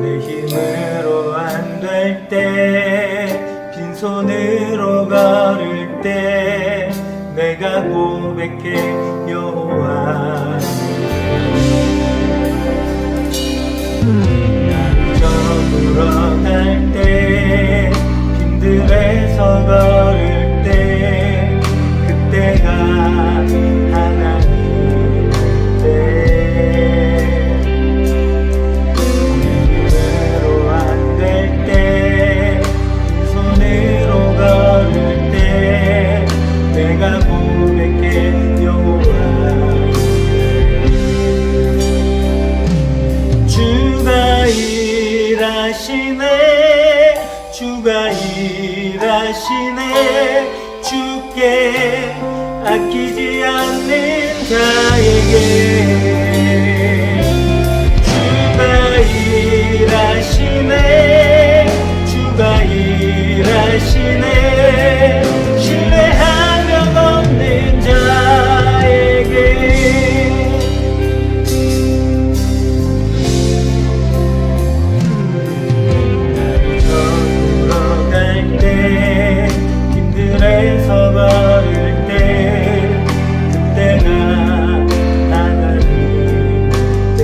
내 힘으로 안 될 때, 빈손으로 걸을 때 내가 고백해 여호와. 나를 저물어 갈 때, 힘들에서 걸을 때, 그때가 하나님 때. 힘으로 안 될 때, 빈손으로 걸을 때 내가 고백해 여호와. 주가 일하시네, 주가 일하시네, 주께 아끼지 않는 자에게. 주가 일하시네, 주가 일하시네, 신뢰하면 없는 자에게. 힘들에서 걸을 때, 그때가 하나님 때.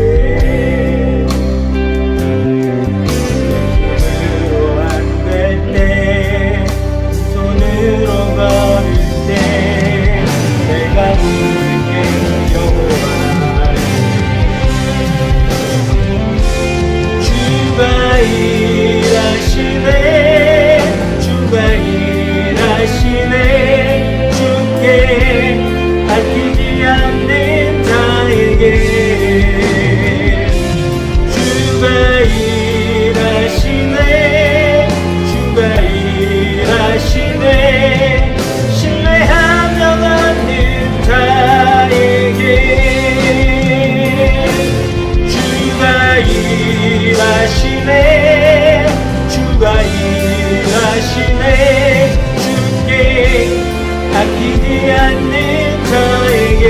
힘으로 안 될 때, 손으로 걸을 때 내가 부를게 여호와. 주가 일하시네, 주가 일하시네, 주께 아끼지 않는 자에게. 주가 일하시네, 주가 일하시네, 신뢰하면 얻는 자에게. 주가 일하시네, 주가 일하시네, 주께 아끼지 않는 자에게.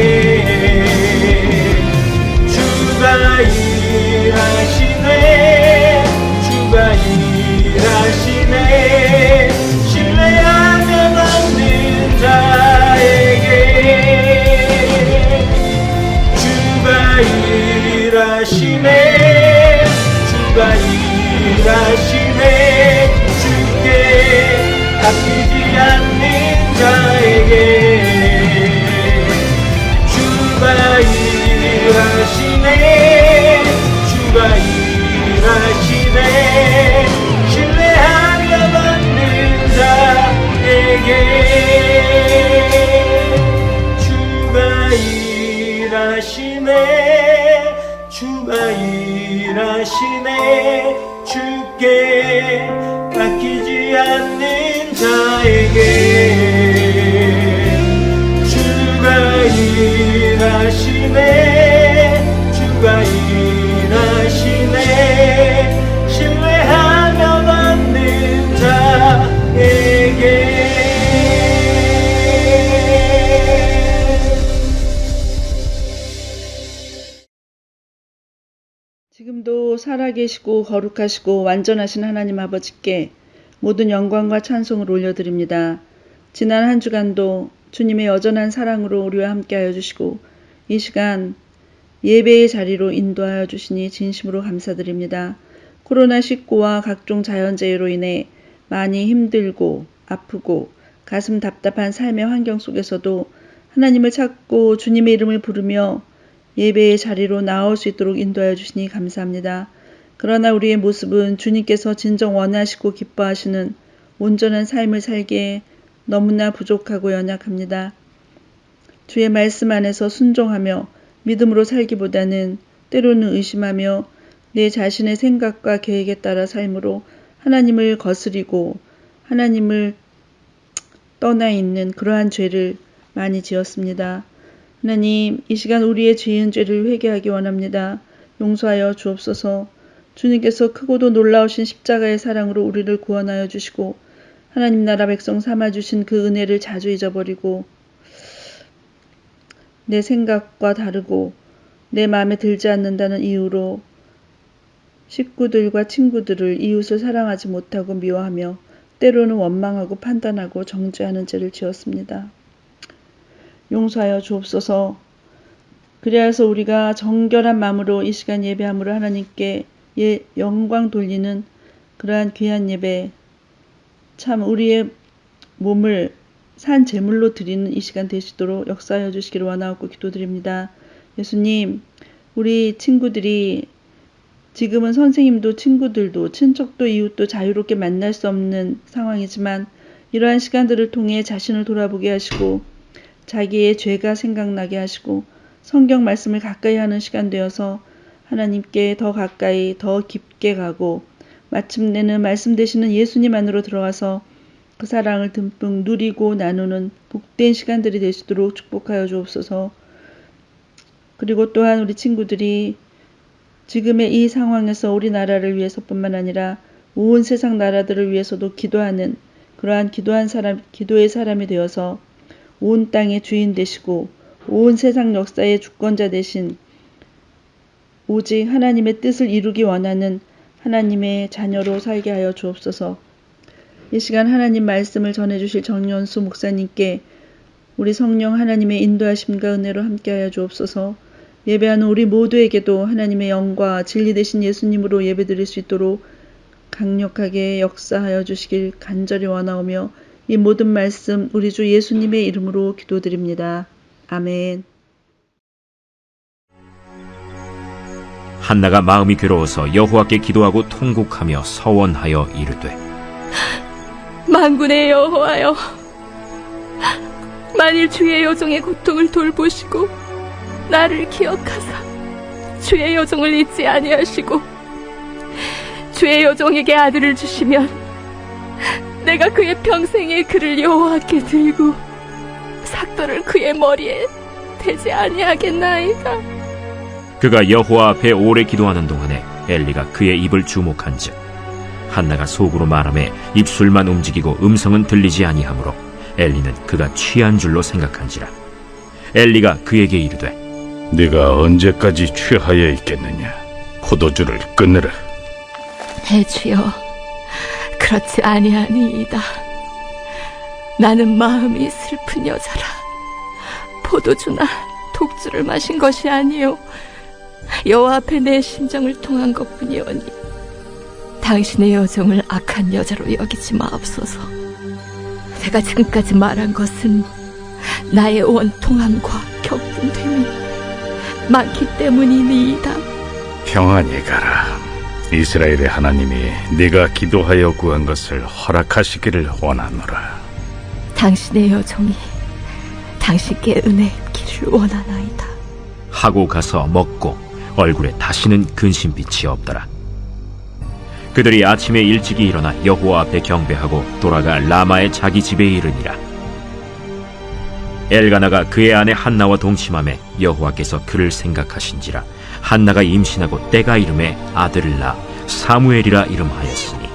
주가 일하시네, 주가 일하시네, 신뢰하면 얻는 자에게. 주가 일하시네, 주가 일하시네, 주께 아끼지 않는 자에게. 주가 일하시네, 주가 일하시네, 신뢰하면 얻는 자에게. 주가 일하시네, 주가 일하시네, 주께 아끼지 않는 자에게. 주가 일하시네, 주가 일하시네, 신뢰하면 얻는 자에게. 지금도 살아계시고 거룩하시고 완전하신 하나님 아버지께 모든 영광과 찬송을 올려드립니다. 지난 한 주간도 주님의 여전한 사랑으로 우리와 함께하여 주시고 이 시간 예배의 자리로 인도하여 주시니 진심으로 감사드립니다. 코로나19와 각종 자연재해로 인해 많이 힘들고 아프고 가슴 답답한 삶의 환경 속에서도 하나님을 찾고 주님의 이름을 부르며 예배의 자리로 나올 수 있도록 인도하여 주시니 감사합니다. 그러나 우리의 모습은 주님께서 진정 원하시고 기뻐하시는 온전한 삶을 살기에 너무나 부족하고 연약합니다. 주의 말씀 안에서 순종하며 믿음으로 살기보다는 때로는 의심하며 내 자신의 생각과 계획에 따라 삶으로 하나님을 거스리고 하나님을 떠나 있는 그러한 죄를 많이 지었습니다. 하나님, 이 시간 우리의 지은 죄를 회개하기 원합니다. 용서하여 주옵소서. 주님께서 크고도 놀라우신 십자가의 사랑으로 우리를 구원하여 주시고 하나님 나라 백성 삼아주신 그 은혜를 자주 잊어버리고 내 생각과 다르고 내 마음에 들지 않는다는 이유로 식구들과 친구들을 이웃을 사랑하지 못하고 미워하며 때로는 원망하고 판단하고 정죄하는 죄를 지었습니다. 용서하여 주옵소서. 그리하여서 우리가 정결한 마음으로 이 시간 예배함으로 하나님께 영광 돌리는 그러한 귀한 예배, 참 우리의 몸을 산 제물로 드리는 이 시간 되시도록 역사하여 주시기를 원하옵고 기도드립니다. 예수님, 우리 친구들이 지금은 선생님도 친구들도 친척도 이웃도 자유롭게 만날 수 없는 상황이지만 이러한 시간들을 통해 자신을 돌아보게 하시고 자기의 죄가 생각나게 하시고 성경 말씀을 가까이 하는 시간 되어서 하나님께 더 가까이 더 깊게 가고 마침내는 말씀 되시는 예수님 안으로 들어가서 그 사랑을 듬뿍 누리고 나누는 복된 시간들이 되시도록 축복하여 주옵소서. 그리고 또한 우리 친구들이 지금의 이 상황에서 우리나라를 위해서뿐만 아니라 온 세상 나라들을 위해서도 기도하는 그러한 기도의 사람이 되어서 온 땅의 주인 되시고 온 세상 역사의 주권자 되신 오직 하나님의 뜻을 이루기 원하는 하나님의 자녀로 살게 하여 주옵소서. 이 시간 하나님 말씀을 전해주실 정연수 목사님께 우리 성령 하나님의 인도하심과 은혜로 함께하여 주옵소서. 예배하는 우리 모두에게도 하나님의 영과 진리 되신 예수님으로 예배드릴 수 있도록 강력하게 역사하여 주시길 간절히 원하오며 이 모든 말씀 우리 주 예수님의 이름으로 기도드립니다. 아멘. 한나가 마음이 괴로워서 여호와께 기도하고 통곡하며 서원하여 이르되 만군의 여호와여, 만일 주의 여종의 고통을 돌보시고 나를 기억하사 주의 여종을 잊지 아니하시고 주의 여종에게 아들을 주시면 내가 그의 평생에 그를 여호와께 들고 삭도를 그의 머리에 대지 아니하겠나이다. 그가 여호와 앞에 오래 기도하는 동안에 엘리가 그의 입을 주목한즉 한나가 속으로 말하며 입술만 움직이고 음성은 들리지 아니하므로 엘리는 그가 취한 줄로 생각한지라. 엘리가 그에게 이르되 네가 언제까지 취하여 있겠느냐? 포도주를 끊으라. 내 주여, 그렇지 아니하니이다. 나는 마음이 슬픈 여자라. 포도주나 독주를 마신 것이 아니요 여호와 앞에 내 심정을 통한 것뿐이오니 당신의 여정을 악한 여자로 여기지 마옵소서. 내가 지금까지 말한 것은 나의 원통함과 격분됨이 많기 때문이니이다. 평안히 가라. 이스라엘의 하나님이 네가 기도하여 구한 것을 허락하시기를 원하노라. 당신의 여종이 당신께 은혜 입기를 원하나이다. 하고 가서 먹고 얼굴에 다시는 근심빛이 없더라. 그들이 아침에 일찍이 일어나 여호와 앞에 경배하고 돌아가 라마의 자기 집에 이르니라. 엘가나가 그의 아내 한나와 동침하매 여호와께서 그를 생각하신지라. 한나가 임신하고 때가 이름에 아들을 낳아 사무엘이라 이름하였으니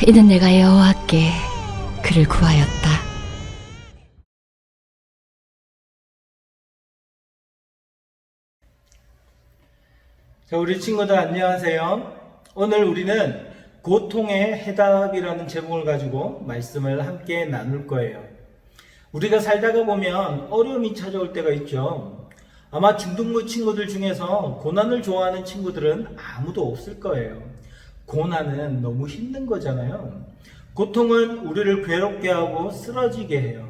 이는 내가 여호와께 그를 구하였다. 자, 우리 친구들 안녕하세요. 오늘 우리는 고통의 해답이라는 제목을 가지고 말씀을 함께 나눌 거예요. 우리가 살다가 보면 어려움이 찾아올 때가 있죠. 아마 중등부 친구들 중에서 고난을 좋아하는 친구들은 아무도 없을 거예요. 고난은 너무 힘든 거잖아요. 고통은 우리를 괴롭게 하고 쓰러지게 해요.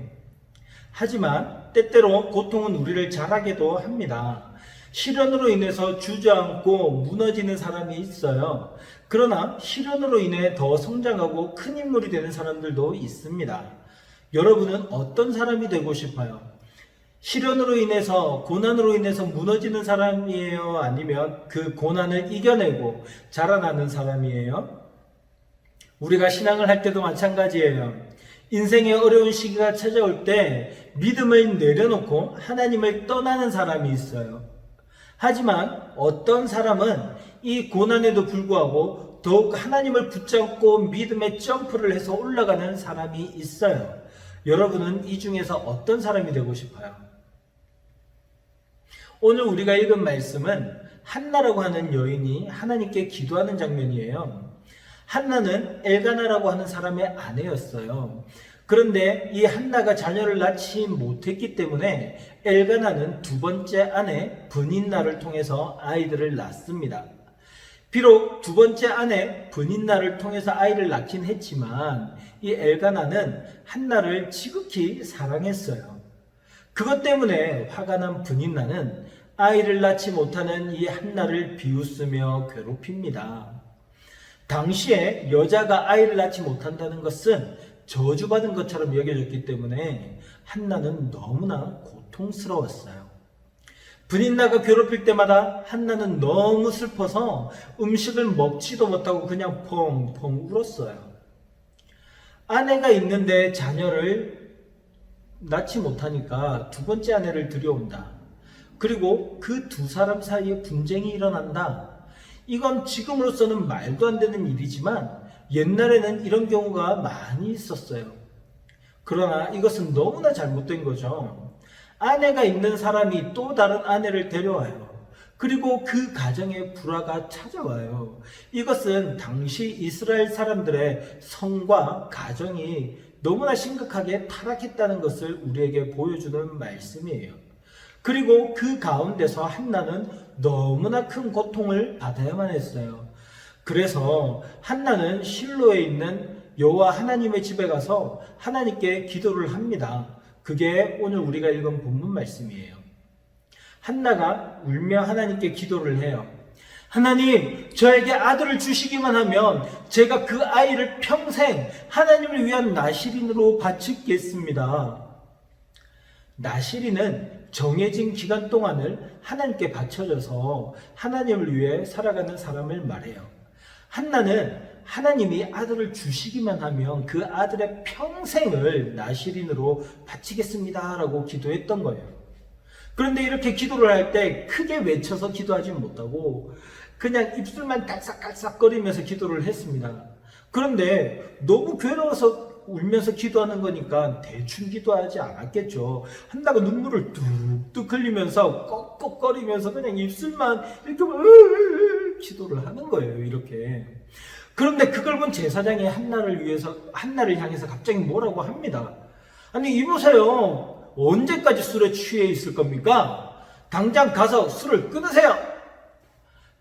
하지만 때때로 고통은 우리를 자라게도 합니다. 시련으로 인해서 주저앉고 무너지는 사람이 있어요. 그러나 시련으로 인해 더 성장하고 큰 인물이 되는 사람들도 있습니다. 여러분은 어떤 사람이 되고 싶어요? 시련으로 인해서, 고난으로 인해서 무너지는 사람이에요? 아니면 그 고난을 이겨내고 자라나는 사람이에요? 우리가 신앙을 할 때도 마찬가지예요. 인생의 어려운 시기가 찾아올 때 믿음을 내려놓고 하나님을 떠나는 사람이 있어요. 하지만 어떤 사람은 이 고난에도 불구하고 더욱 하나님을 붙잡고 믿음의 점프를 해서 올라가는 사람이 있어요. 여러분은 이 중에서 어떤 사람이 되고 싶어요? 오늘 우리가 읽은 말씀은 한나라고 하는 여인이 하나님께 기도하는 장면이에요. 한나는 엘가나라고 하는 사람의 아내였어요. 그런데 이 한나가 자녀를 낳지 못했기 때문에 엘가나는 두 번째 아내 브닌나를 통해서 아이들을 낳습니다. 비록 두 번째 아내 브닌나를 통해서 아이를 낳긴 했지만 이 엘가나는 한나를 지극히 사랑했어요. 그것 때문에 화가 난 브닌나는 아이를 낳지 못하는 이 한나를 비웃으며 괴롭힙니다. 당시에 여자가 아이를 낳지 못한다는 것은 저주받은 것처럼 여겨졌기 때문에 한나는 너무나 고통스러웠어요. 브닌나가 괴롭힐 때마다 한나는 너무 슬퍼서 음식을 먹지도 못하고 그냥 펑펑 울었어요. 아내가 있는데 자녀를 낳지 못하니까 두 번째 아내를 들여온다. 그리고 그 두 사람 사이에 분쟁이 일어난다. 이건 지금으로서는 말도 안 되는 일이지만 옛날에는 이런 경우가 많이 있었어요. 그러나 이것은 너무나 잘못된 거죠. 아내가 있는 사람이 또 다른 아내를 데려와요. 그리고 그 가정에 불화가 찾아와요. 이것은 당시 이스라엘 사람들의 성과 가정이 너무나 심각하게 타락했다는 것을 우리에게 보여주는 말씀이에요. 그리고 그 가운데서 한나는 너무나 큰 고통을 받아야만 했어요. 그래서 한나는 실로에 있는 여호와 하나님의 집에 가서 하나님께 기도를 합니다. 그게 오늘 우리가 읽은 본문 말씀이에요. 한나가 울며 하나님께 기도를 해요. 하나님, 저에게 아들을 주시기만 하면 제가 그 아이를 평생 하나님을 위한 나실인으로 바치겠습니다. 나실인은 정해진 기간 동안을 하나님께 바쳐져서 하나님을 위해 살아가는 사람을 말해요. 한나는 하나님이 아들을 주시기만 하면 그 아들의 평생을 나실인으로 바치겠습니다 라고 기도했던 거예요. 그런데 이렇게 기도를 할 때 크게 외쳐서 기도하지 못하고 그냥 입술만 깔싹깔싹거리면서 기도를 했습니다. 그런데 너무 괴로워서 울면서 기도하는 거니까 대충 기도하지 않았겠죠. 한나가 눈물을 뚝뚝 흘리면서 꺽꺽거리면서 그냥 입술만 이렇게 기도를 하는 거예요. 이렇게. 그런데 그걸 본 제사장이 한나를 향해서 갑자기 뭐라고 합니다. 아니 이보세요. 언제까지 술에 취해 있을 겁니까? 당장 가서 술을 끊으세요.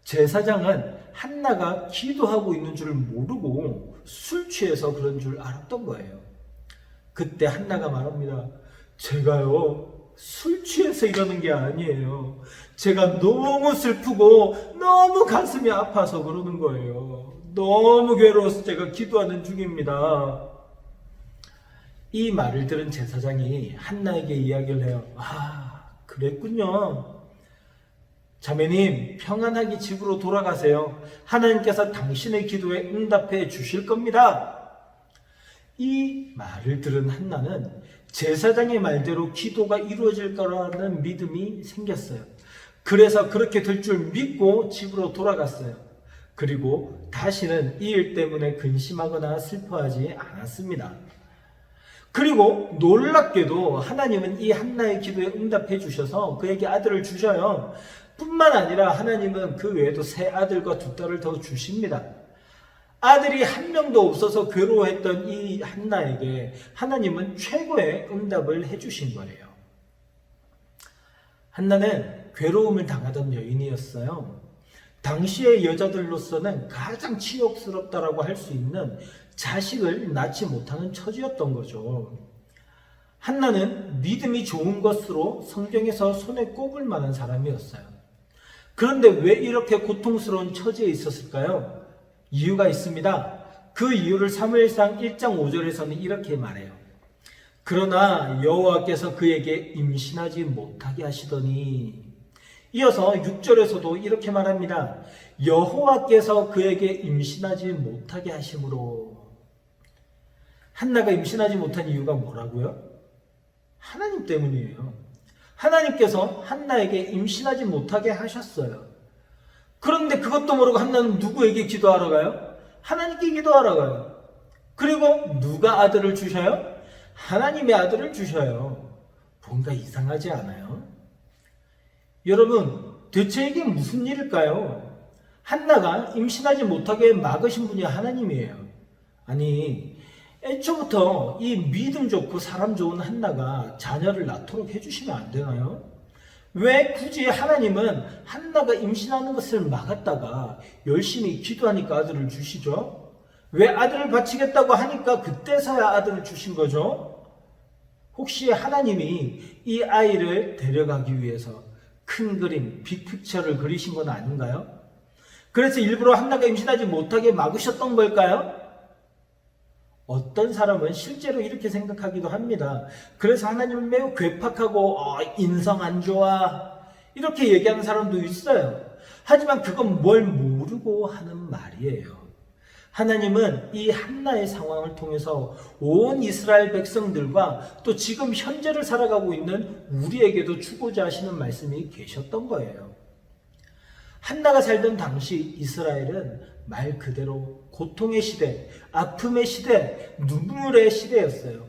제사장은 한나가 기도하고 있는 줄 모르고 술 취해서 그런 줄 알았던 거예요. 그때 한나가 말합니다. 제가요 술 취해서 이러는 게 아니에요. 제가 너무 슬프고 너무 가슴이 아파서 그러는 거예요. 너무 괴로워서 제가 기도하는 중입니다. 이 말을 들은 제사장이 한나에게 이야기를 해요. 아, 그랬군요. 자매님, 평안하게 집으로 돌아가세요. 하나님께서 당신의 기도에 응답해 주실 겁니다. 이 말을 들은 한나는 제사장의 말대로 기도가 이루어질 거라는 믿음이 생겼어요. 그래서 그렇게 될 줄 믿고 집으로 돌아갔어요. 그리고 다시는 이 일 때문에 근심하거나 슬퍼하지 않았습니다. 그리고 놀랍게도 하나님은 이 한나의 기도에 응답해 주셔서 그에게 아들을 주셔요. 뿐만 아니라 하나님은 그 외에도 세 아들과 두 딸을 더 주십니다. 아들이 한 명도 없어서 괴로워했던 이 한나에게 하나님은 최고의 응답을 해주신 거예요. 한나는 괴로움을 당하던 여인이었어요. 당시의 여자들로서는 가장 치욕스럽다라고 할 수 있는 자식을 낳지 못하는 처지였던 거죠. 한나는 믿음이 좋은 것으로 성경에서 손에 꼽을 만한 사람이었어요. 그런데 왜 이렇게 고통스러운 처지에 있었을까요? 이유가 있습니다. 그 이유를 사무엘상 1장 5절에서는 이렇게 말해요. 그러나 여호와께서 그에게 임신하지 못하게 하시더니, 이어서 6절에서도 이렇게 말합니다. 여호와께서 그에게 임신하지 못하게 하심으로. 한나가 임신하지 못한 이유가 뭐라고요? 하나님 때문이에요. 하나님께서 한나에게 임신하지 못하게 하셨어요. 그런데 그것도 모르고 한나는 누구에게 기도하러 가요? 하나님께 기도하러 가요. 그리고 누가 아들을 주셔요? 하나님의 아들을 주셔요. 뭔가 이상하지 않아요? 여러분, 대체 이게 무슨 일일까요? 한나가 임신하지 못하게 막으신 분이 하나님이에요. 아니, 애초부터 이 믿음 좋고 사람 좋은 한나가 자녀를 낳도록 해주시면 안 되나요? 왜 굳이 하나님은 한나가 임신하는 것을 막았다가 열심히 기도하니까 아들을 주시죠? 왜 아들을 바치겠다고 하니까 그때서야 아들을 주신 거죠? 혹시 하나님이 이 아이를 데려가기 위해서 큰 그림, 빅픽처를 그리신 건 아닌가요? 그래서 일부러 한나가 임신하지 못하게 막으셨던 걸까요? 어떤 사람은 실제로 이렇게 생각하기도 합니다. 그래서 하나님은 매우 괴팍하고 인성 안 좋아 이렇게 얘기하는 사람도 있어요. 하지만 그건 뭘 모르고 하는 말이에요. 하나님은 이 한나의 상황을 통해서 온 이스라엘 백성들과 또 지금 현재를 살아가고 있는 우리에게도 주고자 하시는 말씀이 계셨던 거예요. 한나가 살던 당시 이스라엘은 말 그대로 고통의 시대, 아픔의 시대, 눈물의 시대였어요.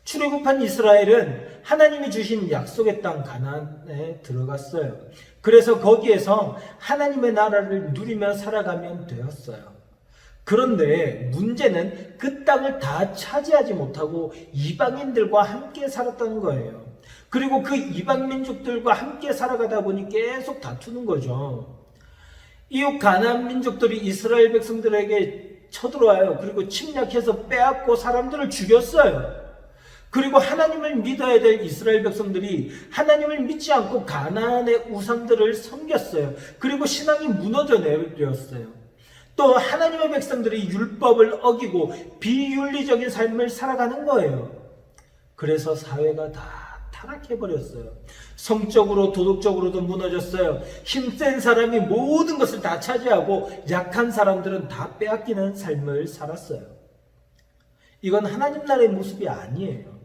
출애굽한 이스라엘은 하나님이 주신 약속의 땅 가나안에 들어갔어요. 그래서 거기에서 하나님의 나라를 누리며 살아가면 되었어요. 그런데 문제는 그 땅을 다 차지하지 못하고 이방인들과 함께 살았다는 거예요. 그리고 그 이방 민족들과 함께 살아가다 보니 계속 다투는 거죠. 이웃 가나안 민족들이 이스라엘 백성들에게 쳐들어와요. 그리고 침략해서 빼앗고 사람들을 죽였어요. 그리고 하나님을 믿어야 될 이스라엘 백성들이 하나님을 믿지 않고 가나안의 우상들을 섬겼어요. 그리고 신앙이 무너져 내렸어요. 또 하나님의 백성들이 율법을 어기고 비윤리적인 삶을 살아가는 거예요. 그래서 사회가 다 타락해버렸어요. 성적으로 도덕적으로도 무너졌어요. 힘센 사람이 모든 것을 다 차지하고 약한 사람들은 다 빼앗기는 삶을 살았어요. 이건 하나님 나라의 모습이 아니에요.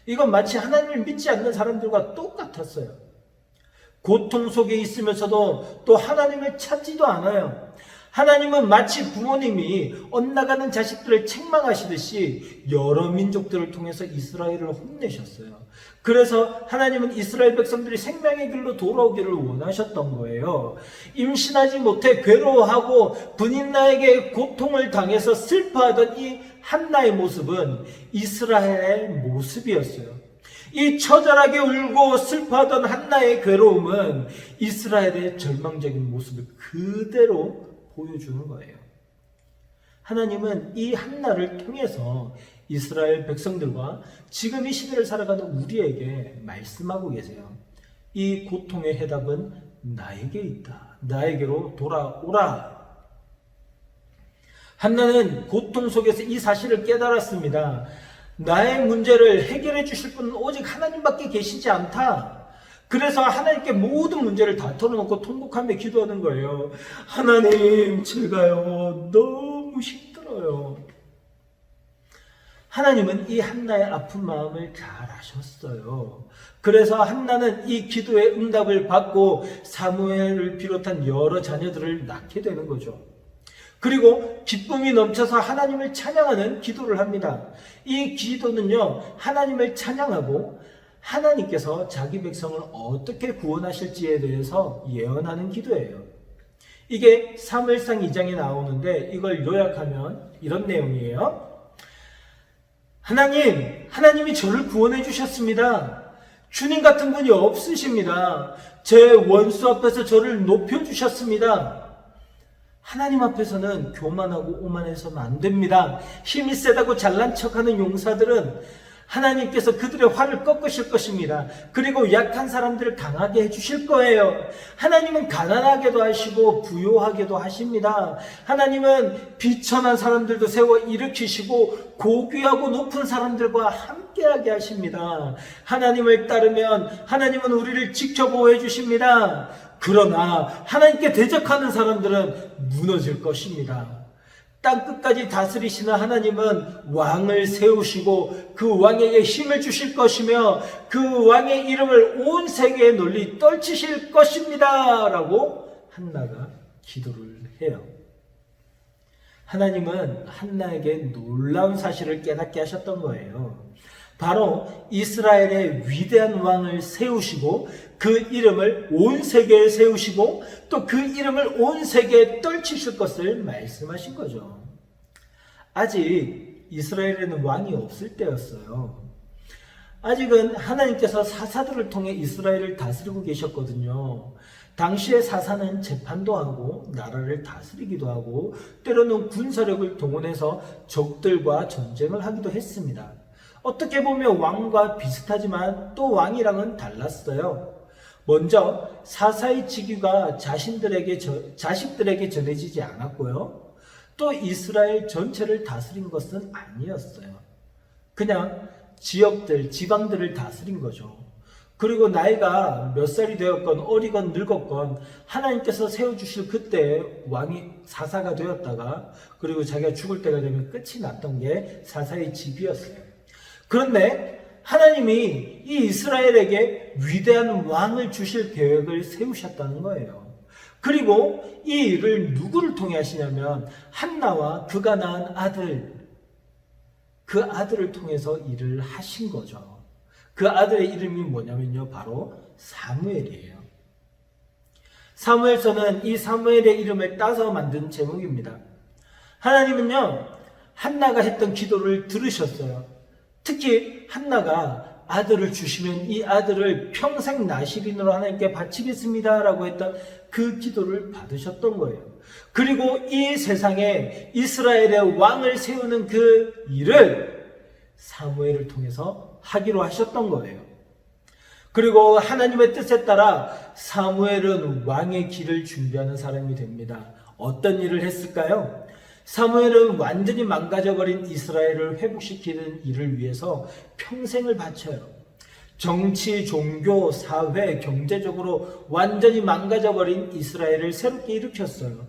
이건 마치 하나님을 믿지 않는 사람들과 똑같았어요. 고통 속에 있으면서도 또 하나님을 찾지도 않아요. 하나님은 마치 부모님이 엇나가는 자식들을 책망하시듯이 여러 민족들을 통해서 이스라엘을 혼내셨어요. 그래서 하나님은 이스라엘 백성들이 생명의 길로 돌아오기를 원하셨던 거예요. 임신하지 못해 괴로워하고 분인나에게 고통을 당해서 슬퍼하던 이 한나의 모습은 이스라엘의 모습이었어요. 이 처절하게 울고 슬퍼하던 한나의 괴로움은 이스라엘의 절망적인 모습을 그대로 보여주는 거예요. 하나님은 이 한나를 통해서 이스라엘 백성들과 지금 이 시대를 살아가는 우리에게 말씀하고 계세요. 이 고통의 해답은 나에게 있다. 나에게로 돌아오라. 한나는 고통 속에서 이 사실을 깨달았습니다. 나의 문제를 해결해 주실 분은 오직 하나님밖에 계시지 않다. 그래서 하나님께 모든 문제를 다 털어놓고 통곡하며 기도하는 거예요. 하나님, 제가요 너무 힘들어요. 하나님은 이 한나의 아픈 마음을 잘 아셨어요. 그래서 한나는 이 기도의 응답을 받고 사무엘을 비롯한 여러 자녀들을 낳게 되는 거죠. 그리고 기쁨이 넘쳐서 하나님을 찬양하는 기도를 합니다. 이 기도는요, 하나님을 찬양하고 하나님께서 자기 백성을 어떻게 구원하실지에 대해서 예언하는 기도예요. 이게 사무엘상 2장에 나오는데 이걸 요약하면 이런 내용이에요. 하나님이 저를 구원해 주셨습니다. 주님 같은 분이 없으십니다. 제 원수 앞에서 저를 높여주셨습니다. 하나님 앞에서는 교만하고 오만해서는 안 됩니다. 힘이 세다고 잘난 척하는 용사들은 하나님께서 그들의 화를 꺾으실 것입니다. 그리고 약한 사람들을 강하게 해주실 거예요. 하나님은 가난하게도 하시고 부요하게도 하십니다. 하나님은 비천한 사람들도 세워 일으키시고 고귀하고 높은 사람들과 함께하게 하십니다. 하나님을 따르면 하나님은 우리를 지켜보호해 주십니다. 그러나 하나님께 대적하는 사람들은 무너질 것입니다. 땅끝까지 다스리시는 하나님은 왕을 세우시고 그 왕에게 힘을 주실 것이며 그 왕의 이름을 온 세계에 널리 떨치실 것입니다. 라고 한나가 기도를 해요. 하나님은 한나에게 놀라운 사실을 깨닫게 하셨던 거예요. 바로 이스라엘의 위대한 왕을 세우시고 그 이름을 온 세계에 세우시고 또 그 이름을 온 세계에 떨치실 것을 말씀하신 거죠. 아직 이스라엘에는 왕이 없을 때였어요. 아직은 하나님께서 사사들을 통해 이스라엘을 다스리고 계셨거든요. 당시의 사사는 재판도 하고 나라를 다스리기도 하고 때로는 군사력을 동원해서 적들과 전쟁을 하기도 했습니다. 어떻게 보면 왕과 비슷하지만 또 왕이랑은 달랐어요. 먼저 사사의 직위가 자식들에게 전해지지 않았고요. 또 이스라엘 전체를 다스린 것은 아니었어요. 그냥 지역들, 지방들을 다스린 거죠. 그리고 나이가 몇 살이 되었건 어리건 늙었건 하나님께서 세워주실 그때 왕이 사사가 되었다가 그리고 자기가 죽을 때가 되면 끝이 났던 게 사사의 직위였어요. 그런데 하나님이 이 이스라엘에게 위대한 왕을 주실 계획을 세우셨다는 거예요. 그리고 이 일을 누구를 통해 하시냐면 한나와 그가 낳은 아들, 그 아들을 통해서 일을 하신 거죠. 그 아들의 이름이 뭐냐면요, 바로 사무엘이에요. 사무엘서는 이 사무엘의 이름을 따서 만든 제목입니다. 하나님은요, 한나가 했던 기도를 들으셨어요. 특히 한나가 아들을 주시면 이 아들을 평생 나시린으로 하나님께 바치겠습니다 라고 했던 그 기도를 받으셨던 거예요. 그리고 이 세상에 이스라엘의 왕을 세우는 그 일을 사무엘을 통해서 하기로 하셨던 거예요. 그리고 하나님의 뜻에 따라 사무엘은 왕의 길을 준비하는 사람이 됩니다. 어떤 일을 했을까요? 사무엘은 완전히 망가져버린 이스라엘을 회복시키는 일을 위해서 평생을 바쳐요. 정치, 종교, 사회, 경제적으로 완전히 망가져버린 이스라엘을 새롭게 일으켰어요.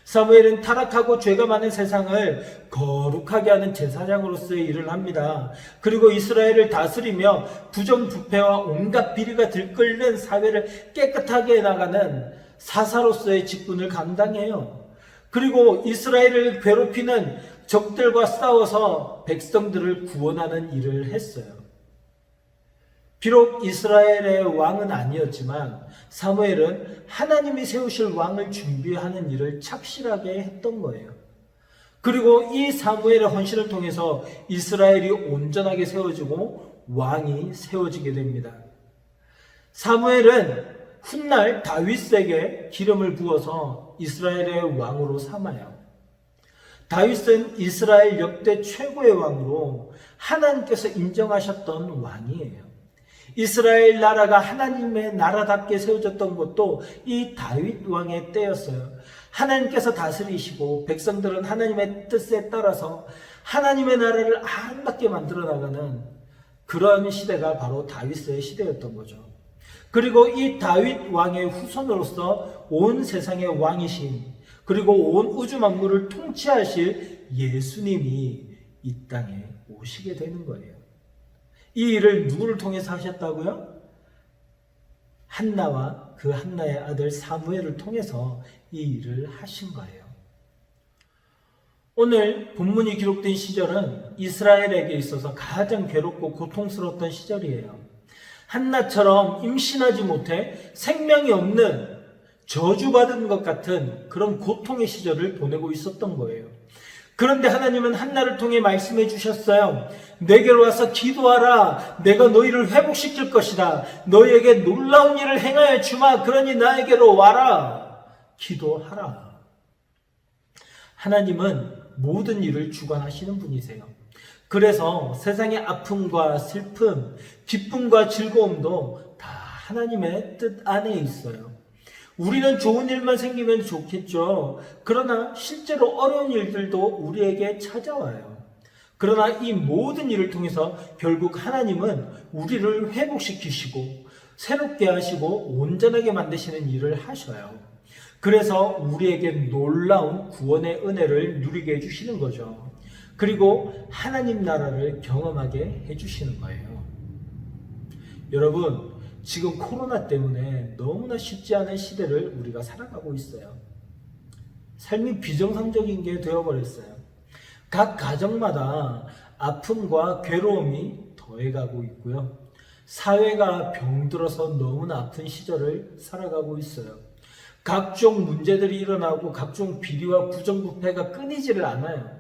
사무엘은 타락하고 죄가 많은 세상을 거룩하게 하는 제사장으로서의 일을 합니다. 그리고 이스라엘을 다스리며 부정부패와 온갖 비리가 들끓는 사회를 깨끗하게 해나가는 사사로서의 직분을 감당해요. 그리고 이스라엘을 괴롭히는 적들과 싸워서 백성들을 구원하는 일을 했어요. 비록 이스라엘의 왕은 아니었지만 사무엘은 하나님이 세우실 왕을 준비하는 일을 착실하게 했던 거예요. 그리고 이 사무엘의 헌신을 통해서 이스라엘이 온전하게 세워지고 왕이 세워지게 됩니다. 사무엘은 훗날 다윗에게 기름을 부어서 이스라엘의 왕으로 삼아요. 다윗은 이스라엘 역대 최고의 왕으로 하나님께서 인정하셨던 왕이에요. 이스라엘 나라가 하나님의 나라답게 세워졌던 것도 이 다윗 왕의 때였어요. 하나님께서 다스리시고 백성들은 하나님의 뜻에 따라서 하나님의 나라를 아름답게 만들어 나가는 그런 시대가 바로 다윗의 시대였던 거죠. 그리고 이 다윗 왕의 후손으로서 온 세상의 왕이신 그리고 온 우주 만물을 통치하실 예수님이 이 땅에 오시게 되는 거예요. 이 일을 누구를 통해서 하셨다고요? 한나와 그 한나의 아들 사무엘을 통해서 이 일을 하신 거예요. 오늘 본문이 기록된 시절은 이스라엘에게 있어서 가장 괴롭고 고통스러웠던 시절이에요. 한나처럼 임신하지 못해 생명이 없는 저주받은 것 같은 그런 고통의 시절을 보내고 있었던 거예요. 그런데 하나님은 한나를 통해 말씀해 주셨어요. 내게로 와서 기도하라. 내가 너희를 회복시킬 것이다. 너희에게 놀라운 일을 행하여 주마. 그러니 나에게로 와라. 기도하라. 하나님은 모든 일을 주관하시는 분이세요. 그래서 세상의 아픔과 슬픔, 기쁨과 즐거움도 다 하나님의 뜻 안에 있어요. 우리는 좋은 일만 생기면 좋겠죠. 그러나 실제로 어려운 일들도 우리에게 찾아와요. 그러나 이 모든 일을 통해서 결국 하나님은 우리를 회복시키시고 새롭게 하시고 온전하게 만드시는 일을 하셔요. 그래서 우리에게 놀라운 구원의 은혜를 누리게 해주시는 거죠. 그리고 하나님 나라를 경험하게 해주시는 거예요. 여러분, 지금 코로나 때문에 너무나 쉽지 않은 시대를 우리가 살아가고 있어요. 삶이 비정상적인 게 되어버렸어요. 각 가정마다 아픔과 괴로움이 더해가고 있고요. 사회가 병들어서 너무나 아픈 시절을 살아가고 있어요. 각종 문제들이 일어나고 각종 비리와 부정부패가 끊이지를 않아요.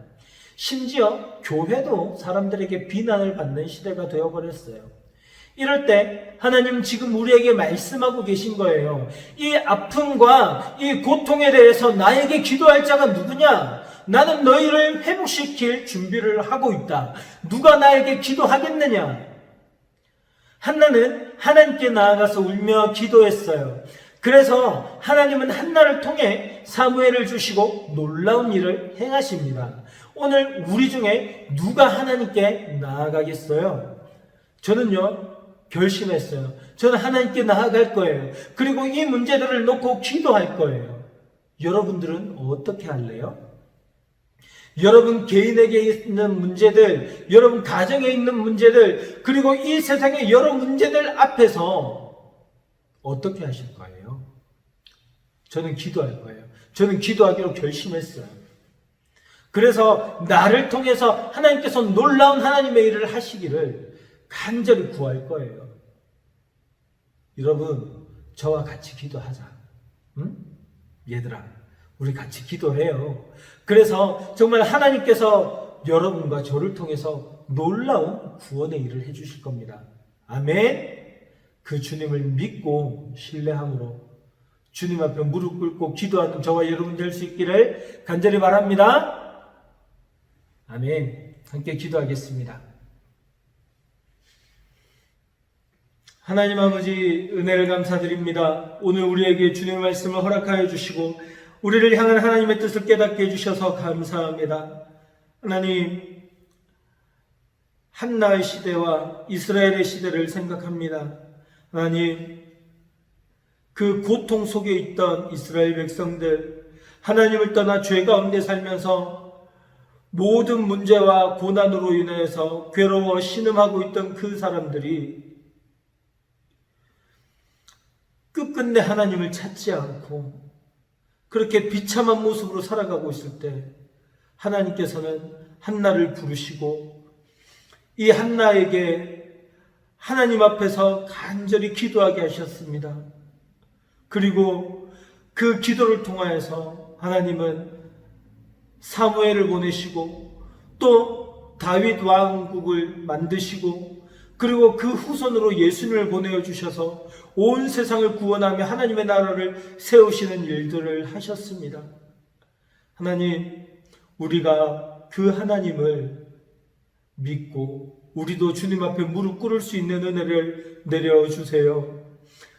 심지어 교회도 사람들에게 비난을 받는 시대가 되어버렸어요. 이럴 때 하나님 지금 우리에게 말씀하고 계신 거예요. 이 아픔과 이 고통에 대해서 나에게 기도할 자가 누구냐? 나는 너희를 회복시킬 준비를 하고 있다. 누가 나에게 기도하겠느냐? 한나는 하나님께 나아가서 울며 기도했어요. 그래서 하나님은 한나를 통해 사무엘을 주시고 놀라운 일을 행하십니다. 오늘 우리 중에 누가 하나님께 나아가겠어요? 저는요, 결심했어요. 저는 하나님께 나아갈 거예요. 그리고 이 문제들을 놓고 기도할 거예요. 여러분들은 어떻게 할래요? 여러분 개인에게 있는 문제들, 여러분 가정에 있는 문제들, 그리고 이 세상의 여러 문제들 앞에서 어떻게 하실 거예요? 저는 기도할 거예요. 저는 기도하기로 결심했어요. 그래서 나를 통해서 하나님께서 놀라운 하나님의 일을 하시기를 간절히 구할 거예요. 여러분, 저와 같이 기도하자. 응? 얘들아, 우리 같이 기도해요. 그래서 정말 하나님께서 여러분과 저를 통해서 놀라운 구원의 일을 해주실 겁니다. 아멘. 그 주님을 믿고 신뢰함으로 주님 앞에 무릎 꿇고 기도하는 저와 여러분 될 수 있기를 간절히 바랍니다. 아멘. 함께 기도하겠습니다. 하나님 아버지, 은혜를 감사드립니다. 오늘 우리에게 주님의 말씀을 허락하여 주시고 우리를 향한 하나님의 뜻을 깨닫게 해주셔서 감사합니다. 하나님, 한나의 시대와 이스라엘의 시대를 생각합니다. 하나님, 그 고통 속에 있던 이스라엘 백성들, 하나님을 떠나 죄 가운데 살면서 모든 문제와 고난으로 인해서 괴로워 신음하고 있던 그 사람들이 끝끝내 하나님을 찾지 않고 그렇게 비참한 모습으로 살아가고 있을 때 하나님께서는 한나를 부르시고 이 한나에게 하나님 앞에서 간절히 기도하게 하셨습니다. 그리고 그 기도를 통하여서 하나님은 사무엘을 보내시고 또 다윗 왕국을 만드시고 그리고 그 후손으로 예수님을 보내주셔서 온 세상을 구원하며 하나님의 나라를 세우시는 일들을 하셨습니다. 하나님, 우리가 그 하나님을 믿고 우리도 주님 앞에 무릎 꿇을 수 있는 은혜를 내려주세요.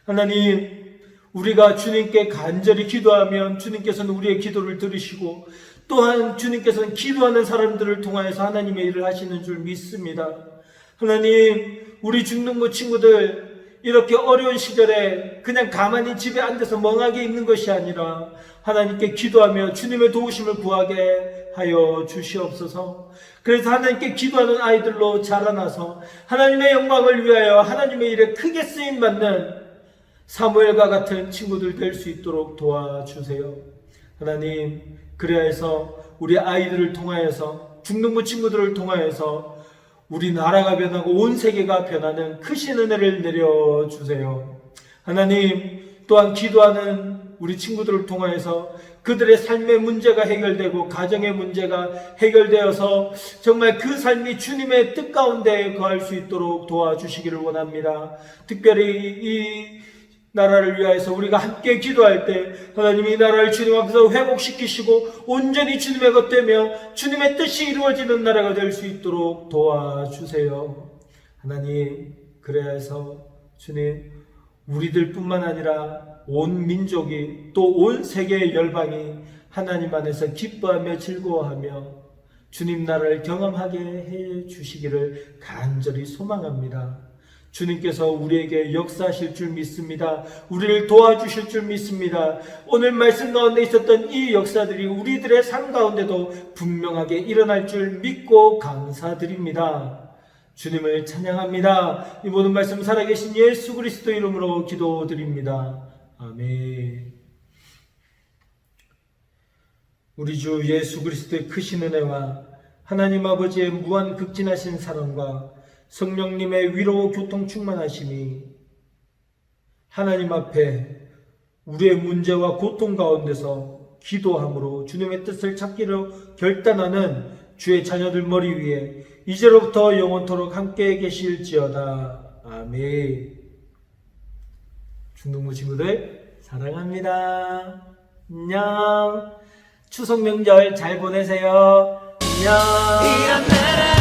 하나님, 우리가 주님께 간절히 기도하면 주님께서는 우리의 기도를 들으시고 또한 주님께서는 기도하는 사람들을 통하여서 하나님의 일을 하시는 줄 믿습니다. 하나님, 우리 중등부 친구들 이렇게 어려운 시절에 그냥 가만히 집에 앉아서 멍하게 있는 것이 아니라 하나님께 기도하며 주님의 도우심을 구하게 하여 주시옵소서. 그래서 하나님께 기도하는 아이들로 자라나서 하나님의 영광을 위하여 하나님의 일에 크게 쓰임받는 사무엘과 같은 친구들 될 수 있도록 도와주세요. 하나님, 그래야 해서 우리 아이들을 통하여서 중등부 친구들을 통하여서 우리 나라가 변하고 온 세계가 변하는 크신 은혜를 내려주세요. 하나님, 또한 기도하는 우리 친구들을 통하여서 그들의 삶의 문제가 해결되고 가정의 문제가 해결되어서 정말 그 삶이 주님의 뜻 가운데 거할 수 있도록 도와주시기를 원합니다. 특별히 이 나라를 위하여서 우리가 함께 기도할 때 하나님 이 나라를 주님 앞에서 회복시키시고 온전히 주님의 것 되며 주님의 뜻이 이루어지는 나라가 될 수 있도록 도와주세요. 하나님, 그래야 해서 주님, 우리들뿐만 아니라 온 민족이 또 온 세계의 열방이 하나님 안에서 기뻐하며 즐거워하며 주님 나라를 경험하게 해 주시기를 간절히 소망합니다. 주님께서 우리에게 역사하실 줄 믿습니다. 우리를 도와주실 줄 믿습니다. 오늘 말씀 가운데 있었던 이 역사들이 우리들의 삶 가운데도 분명하게 일어날 줄 믿고 감사드립니다. 주님을 찬양합니다. 이 모든 말씀 살아계신 예수 그리스도 이름으로 기도드립니다. 아멘. 우리 주 예수 그리스도의 크신 은혜와 하나님 아버지의 무한 극진하신 사랑과 성령님의 위로 교통 충만하심이 하나님 앞에 우리의 문제와 고통 가운데서 기도함으로 주님의 뜻을 찾기로 결단하는 주의 자녀들 머리 위에 이제로부터 영원토록 함께 계실지어다. 아멘. 중동부 친구들 사랑합니다. 안녕. 추석 명절 잘 보내세요. 안녕.